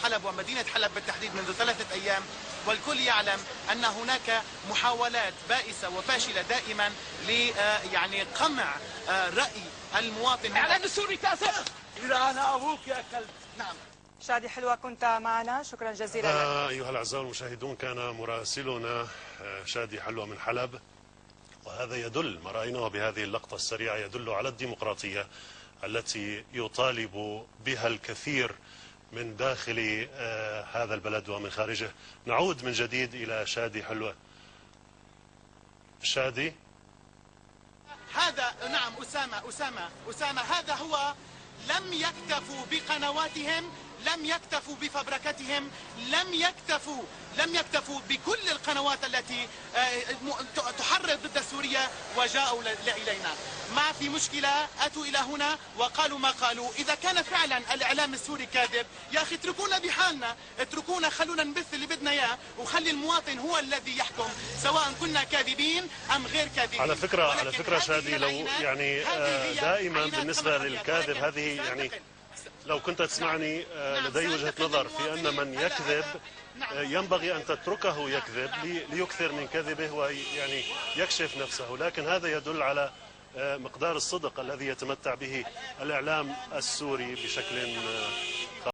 حلب ومدينة حلب بالتحديد منذ 3 أيام، والكل يعلم أن هناك محاولات بائسة وفاشلة دائما يعني قمع رأي المواطن. الإعلام السوري كافر. إذا أنا أبوك يا كلب. نعم. شادي حلوة كنت معنا، شكرا جزيلا لك. أيها الأعزاء المشاهدون، كان مراسلنا شادي حلوة من حلب، وهذا يدل، ما رأيناه بهذه اللقطة السريعة يدل على الديمقراطية التي يطالب بها الكثير من داخل هذا البلد ومن خارجه. نعود من جديد إلى شادي حلوة. شادي، هذا نعم أسامة هذا هو. لم يكتفوا بقنواتهم، لم يكتفوا بفبركتهم، لم يكتفوا بكل القنوات التي تحرض ضد سوريا، وجاءوا إلينا. ما في مشكلة، أتوا إلى هنا وقالوا ما قالوا. إذا كان فعلا الإعلام السوري كاذب، يا أخي اتركونا بحالنا، اتركونا، خلونا نبث اللي بدنا إياه، وخلي المواطن هو الذي يحكم سواء كنا كاذبين أم غير كاذبين. على فكرة شادي، لو يعني دائما بالنسبة للكاذب هذه، يعني لو كنت تسمعني، لدي وجهة نظر في أن من يكذب ينبغي أن تتركه يكذب ليكثر من كذبه ويعني يكشف نفسه، لكن هذا يدل على مقدار الصدق الذي يتمتع به الإعلام السوري بشكل